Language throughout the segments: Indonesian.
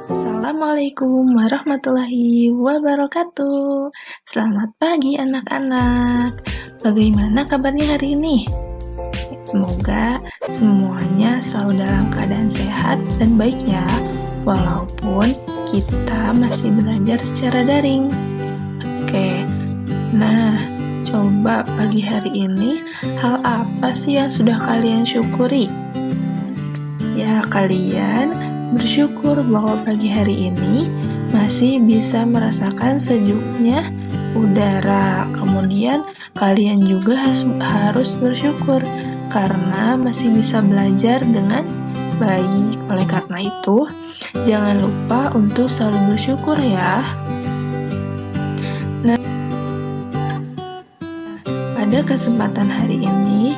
Assalamualaikum warahmatullahi wabarakatuh. Selamat pagi anak-anak. Bagaimana kabarnya hari ini? Semoga semuanya selalu dalam keadaan sehat dan baik ya, walaupun kita masih belajar secara daring. Oke, nah coba pagi hari ini hal apa sih yang sudah kalian syukuri? Ya, kalian bersyukur bahwa pagi hari ini masih bisa merasakan sejuknya udara. Kemudian kalian juga harus bersyukur karena masih bisa belajar dengan baik. Oleh karena itu, jangan lupa untuk selalu bersyukur ya. Nah, pada kesempatan hari ini,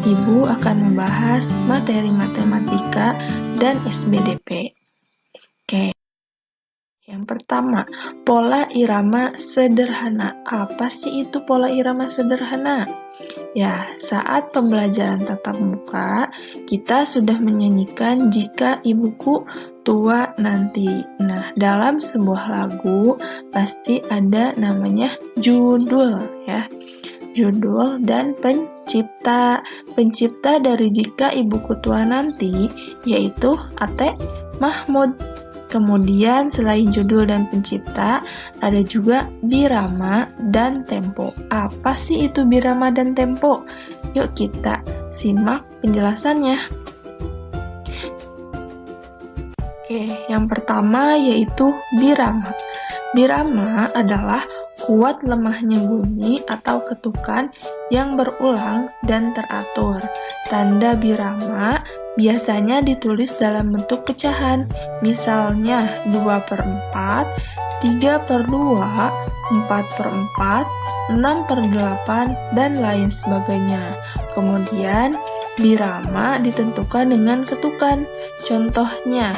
Ibu akan membahas materi matematika dan SBDP. Oke. Yang pertama, pola irama sederhana. Apa sih itu pola irama sederhana? Ya, saat pembelajaran tatap muka, kita sudah menyanyikan Jika Ibuku Tua Nanti. Nah, dalam sebuah lagu pasti ada namanya judul ya. Judul dan pencipta. Pencipta dari Jika Ibuku Tua Nanti yaitu Ate Mahmud. Kemudian selain judul dan pencipta, ada juga birama dan tempo. Apa sih itu birama dan tempo? Yuk kita simak penjelasannya. Oke, yang pertama yaitu birama. Birama adalah kuat lemahnya bunyi atau ketukan yang berulang dan teratur. Tanda birama biasanya ditulis dalam bentuk pecahan, misalnya 2/4, 3/2, 4/4, 6/8, dan lain sebagainya. Kemudian, birama ditentukan dengan ketukan, contohnya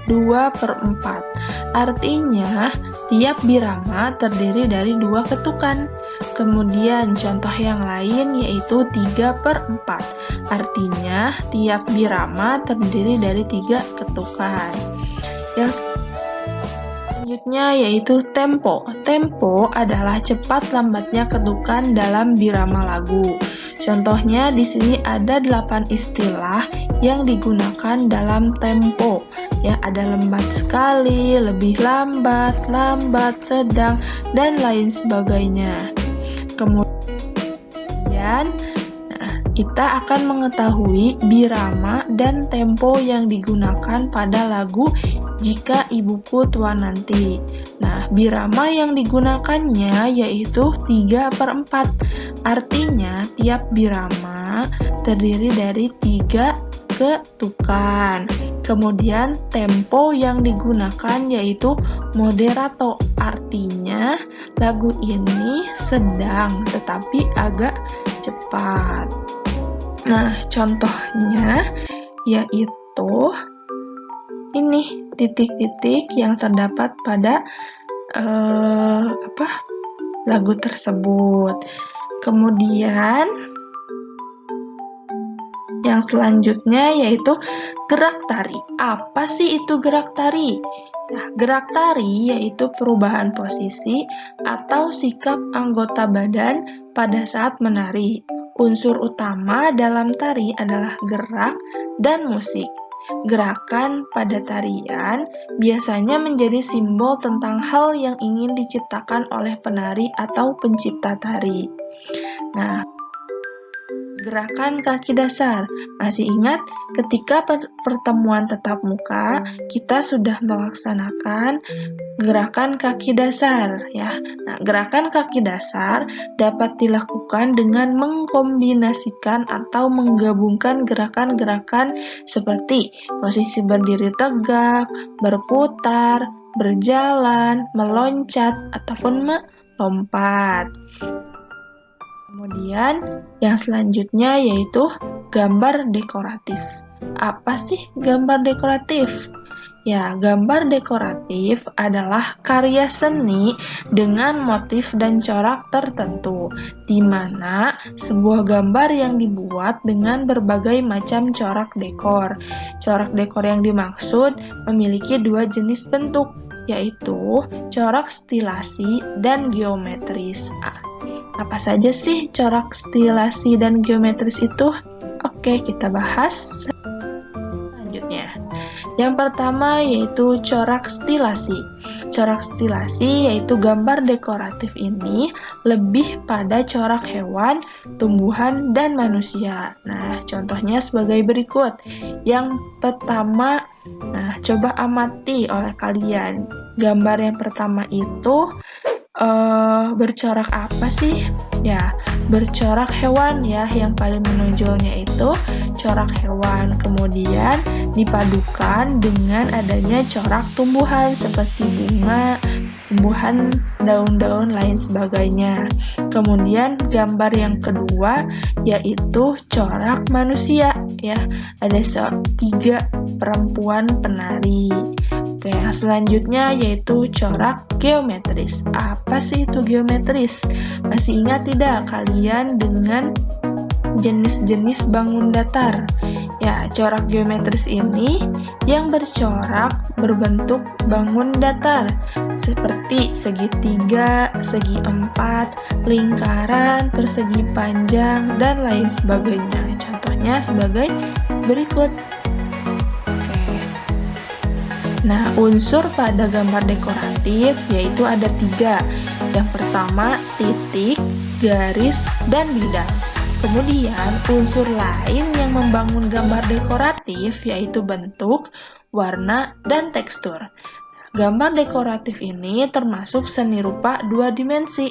2/4. Artinya, tiap birama terdiri dari 2 ketukan. Kemudian contoh yang lain yaitu 3/4. Artinya, tiap birama terdiri dari 3 ketukan. Yang selanjutnya yaitu tempo. Tempo adalah cepat lambatnya ketukan dalam birama lagu. Contohnya di sini ada 8 istilah yang digunakan dalam tempo. Ya, ada lambat sekali, lebih lambat, lambat, sedang, dan lain sebagainya. Kemudian, kita akan mengetahui birama dan tempo yang digunakan pada lagu Jika Ibuku Tua Nanti. Nah, birama yang digunakannya yaitu 3/4. Artinya, tiap birama terdiri dari 3 ketukan. Kemudian, tempo yang digunakan yaitu moderato. Artinya, lagu ini sedang tetapi agak cepat. Nah, contohnya yaitu ini titik-titik yang terdapat pada lagu tersebut. Kemudian yang selanjutnya yaitu gerak tari. Apa sih itu gerak tari? Nah, gerak tari yaitu perubahan posisi atau sikap anggota badan pada saat menari. Unsur utama dalam tari adalah gerak dan musik. Gerakan pada tarian biasanya menjadi simbol tentang hal yang ingin diciptakan oleh penari atau pencipta tari. Nah, gerakan kaki dasar. Masih ingat ketika pertemuan tatap muka, kita sudah melaksanakan gerakan kaki dasar ya. Nah, gerakan kaki dasar dapat dilakukan dengan mengkombinasikan atau menggabungkan gerakan-gerakan seperti posisi berdiri tegak, berputar, berjalan, meloncat, ataupun melompat. Kemudian yang selanjutnya yaitu gambar dekoratif. Apa sih gambar dekoratif? Ya, gambar dekoratif adalah karya seni dengan motif dan corak tertentu, di mana sebuah gambar yang dibuat dengan berbagai macam corak dekor. Corak dekor yang dimaksud memiliki dua jenis bentuk, yaitu corak stilasi dan geometris. Apa saja sih corak stilasi dan geometris itu? Oke, kita bahas selanjutnya. Yang pertama yaitu corak stilasi. Corak stilasi yaitu gambar dekoratif ini lebih pada corak hewan, tumbuhan, dan manusia. Nah, contohnya sebagai berikut. Yang pertama, coba amati oleh kalian. Gambar yang pertama itu bercorak apa sih? Ya, bercorak hewan ya, yang paling menonjolnya itu corak hewan. Kemudian dipadukan dengan adanya corak tumbuhan seperti bunga, tumbuhan, daun-daun lain sebagainya. Kemudian gambar yang kedua yaitu corak manusia ya. Ada 3 perempuan penari. Oke, yang selanjutnya yaitu corak geometris. Apa sih itu geometris? Masih ingat tidak kalian dengan jenis-jenis bangun datar? Ya, corak geometris ini yang bercorak berbentuk bangun datar seperti segitiga, segi empat, lingkaran, persegi panjang, dan lain sebagainya. Contohnya sebagai berikut. Nah, unsur pada gambar dekoratif yaitu ada 3. Yang pertama, titik, garis, dan bidang. Kemudian, unsur lain yang membangun gambar dekoratif yaitu bentuk, warna, dan tekstur. Gambar dekoratif ini termasuk seni rupa 2 dimensi.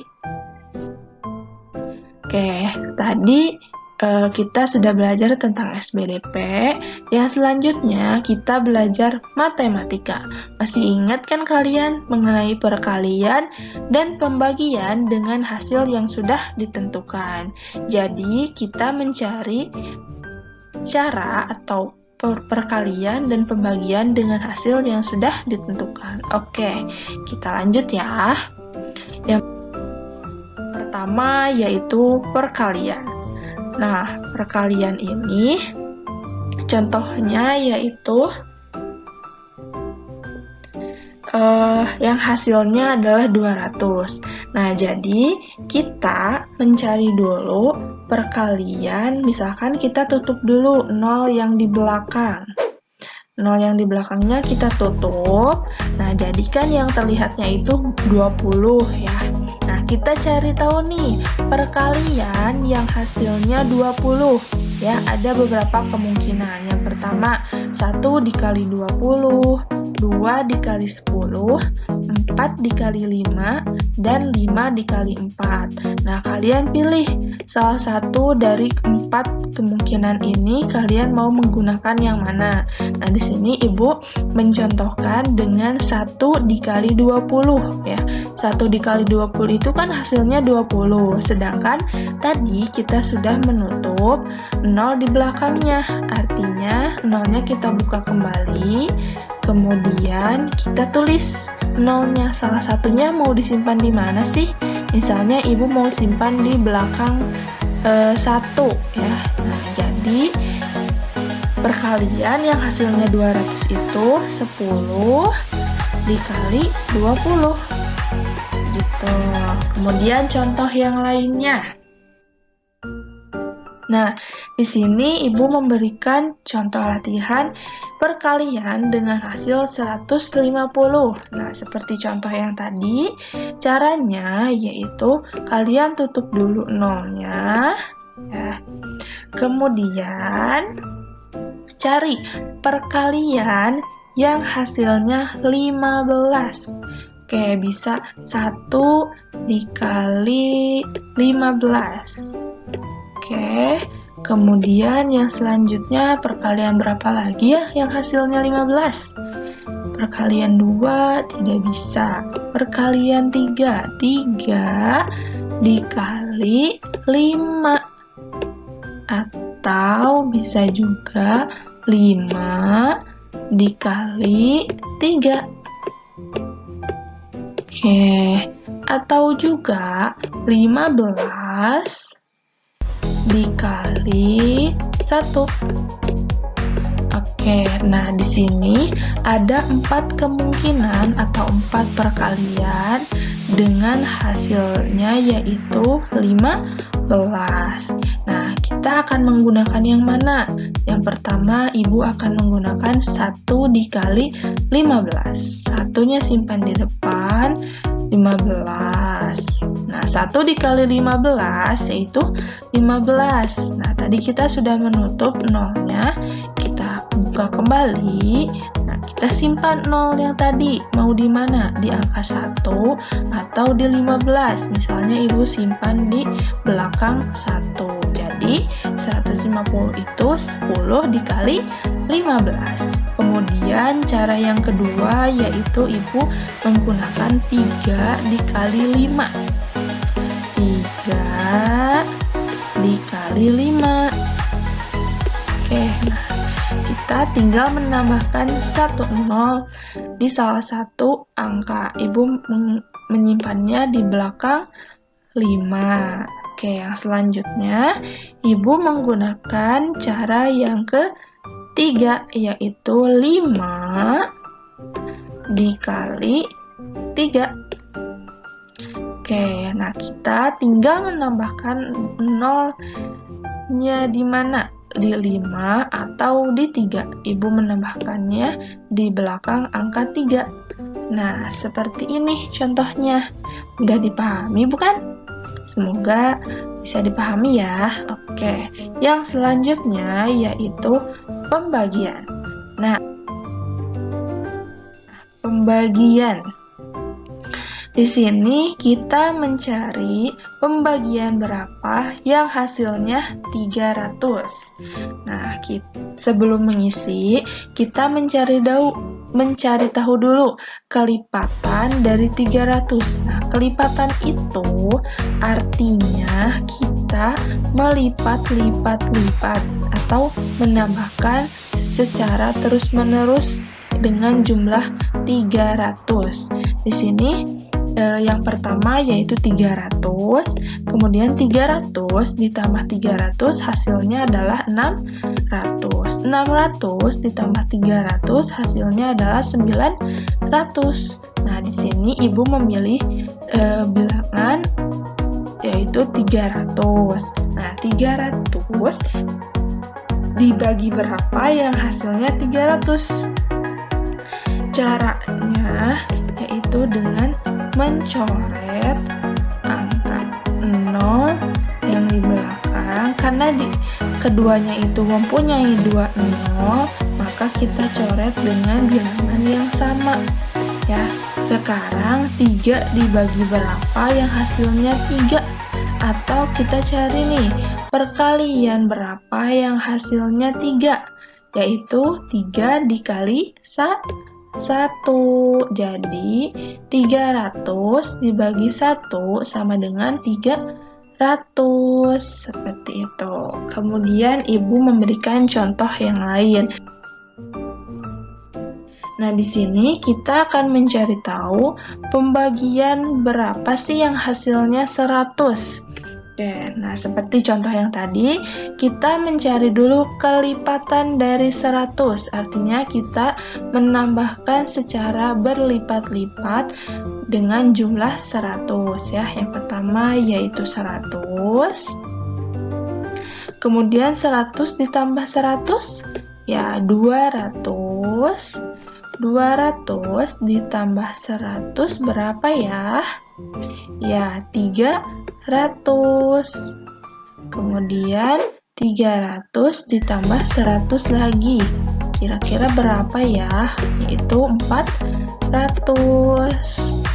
Oke, tadi kita sudah belajar tentang SBDP. Yang selanjutnya kita belajar matematika. Masih ingat kan kalian mengenai perkalian dan pembagian dengan hasil yang sudah ditentukan. Jadi kita mencari cara atau perkalian dan pembagian dengan hasil yang sudah ditentukan. Oke, kita lanjut ya. Yang pertama yaitu perkalian. Nah, perkalian ini contohnya yaitu yang hasilnya adalah 200. Nah, jadi kita mencari dulu perkalian, misalkan kita tutup dulu 0 yang di belakang. 0 yang di belakangnya kita tutup. Nah, jadi kan yang terlihatnya itu 20 ya. Nah, kita cari tahu nih perkalian yang hasilnya 20 ya. Ada beberapa kemungkinan. Yang pertama, 1 dikali 20, 2 dikali 10, 4 dikali 5, dan 5 dikali 4. Nah, kalian pilih salah satu dari 4 kemungkinan ini, kalian mau menggunakan yang mana. Nah, di sini Ibu mencontohkan dengan 1 dikali 20 ya. 1 dikali 20 itu kan hasilnya 20, sedangkan tadi kita sudah menutup 0 di belakangnya. Artinya 0-nya kita buka kembali, kemudian kita tulis 0-nya. Salah satunya mau disimpan di mana sih? Misalnya Ibu mau simpan di belakang 1 ya. Nah, jadi perkalian yang hasilnya 200 itu 10 dikali 20 gitu. Kemudian contoh yang lainnya. Nah, di sini Ibu memberikan contoh latihan perkalian dengan hasil 150. Nah, seperti contoh yang tadi, caranya yaitu kalian tutup dulu 0-nya ya. Kemudian cari perkalian yang hasilnya 15. Oke, bisa 1 dikali 15. Oke, kemudian yang selanjutnya perkalian berapa lagi ya yang hasilnya 15? Perkalian 2 tidak bisa. Perkalian 3 dikali 5. Atau bisa juga 5 dikali 3. Oke, atau juga 15 dikali 1. Oke, nah di sini ada 4 kemungkinan atau 4 perkalian dengan hasilnya yaitu 15. Nah, kita akan menggunakan yang mana? Yang pertama, Ibu akan menggunakan 1 dikali 15. Satunya simpan di depan, 15. Nah, 1 dikali 15 yaitu 15. Nah, tadi kita sudah menutup nolnya, kita buka kembali. Nah, kita simpan 0 yang tadi. Mau di mana? Di angka 1 atau di 15. Misalnya Ibu simpan di belakang 1. Jadi, 150 itu 10 dikali 15. Kemudian, cara yang kedua yaitu Ibu menggunakan 3 dikali 5. 3 dikali 5. Oke, nah kita tinggal menambahkan 1 0 di salah satu angka. Ibu menyimpannya di belakang 5. Oke, yang selanjutnya Ibu menggunakan cara yang ketiga yaitu 5 dikali 3. Oke, nah kita tinggal menambahkan 0-nya di mana? Di 5 atau di 3. Ibu menambahkannya di belakang angka 3. Nah, seperti ini contohnya. Mudah dipahami bukan? Semoga bisa dipahami ya. Oke, yang selanjutnya yaitu pembagian. Nah, pembagian. Di sini kita mencari pembagian berapa yang hasilnya 300. Nah, sebelum mengisi, kita mencari tahu dulu kelipatan dari 300. Nah, kelipatan itu artinya kita melipat-lipat-lipat atau menambahkan secara terus-menerus dengan jumlah 300. Di sini yang pertama yaitu 300, kemudian 300 ditambah 300 hasilnya adalah 600. 600 ditambah 300 hasilnya adalah 900. Nah, di sini Ibu memilih bilangan yaitu 300. Nah, 300 dibagi berapa yang hasilnya 300? Caranya yaitu dengan mencoret angka 0 yang di belakang. Karena keduanya itu mempunyai 2 0, maka kita coret dengan bilangan yang sama. Ya, sekarang 3 dibagi berapa yang hasilnya 3? Atau kita cari nih, perkalian berapa yang hasilnya 3? Yaitu 3 dikali 1. Jadi 300 dibagi 1 sama dengan 300. Seperti itu. Kemudian Ibu memberikan contoh yang lain. Nah, di sini kita akan mencari tahu pembagian berapa sih yang hasilnya 100. Oke, nah seperti contoh yang tadi, kita mencari dulu kelipatan dari 100. Artinya kita menambahkan secara berlipat-lipat dengan jumlah 100 ya. Yang pertama yaitu 100. Kemudian 100 ditambah 100 ya 200. 200 ditambah 100 berapa ya? Ya, 300. Kemudian 300 ditambah 100 lagi. Kira-kira berapa ya? Yaitu 400.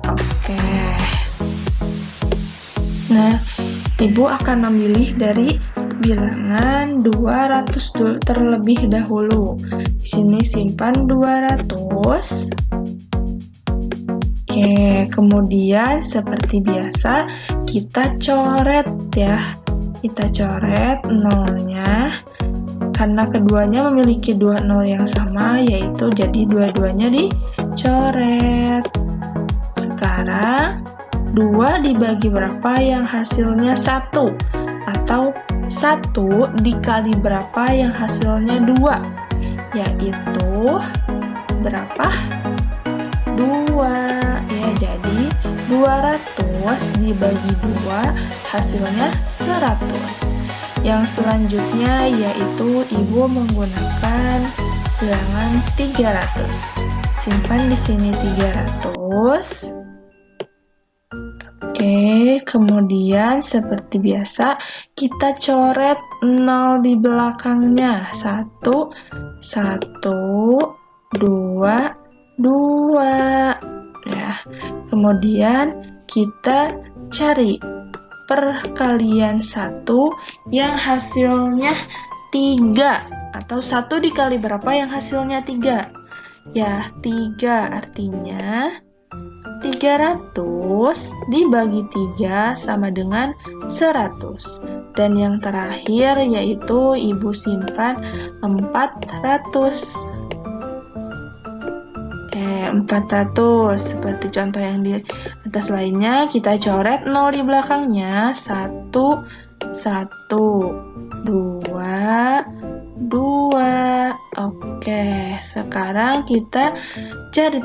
Oke. Nah, Ibu akan memilih dari bilangan 200 terlebih dahulu. Di sini simpan 200. Oke, kemudian seperti biasa kita coret ya. Kita coret nolnya karena keduanya memiliki dua nol yang sama, yaitu jadi dua-duanya dicoret. Sekarang 2 dibagi berapa yang hasilnya 1? Atau 1 dikali berapa yang hasilnya 2? Yaitu berapa? 2. Ya, jadi 200 dibagi 2 hasilnya 100. Yang selanjutnya yaitu Ibu menggunakan bilangan 300. Simpan di sini 300. Oke, kemudian seperti biasa kita coret 0 di belakangnya. 1, 1, 2, 2. Ya, kemudian kita cari perkalian 1 yang hasilnya 3. Atau 1 dikali berapa yang hasilnya 3? Ya, 3 artinya 300 dibagi 3 sama dengan 100. Dan yang terakhir yaitu Ibu simpan 400. 400. Seperti contoh yang di atas lainnya, kita coret 0 di belakangnya. 1, 1, 2, 2. Oke, sekarang kita cari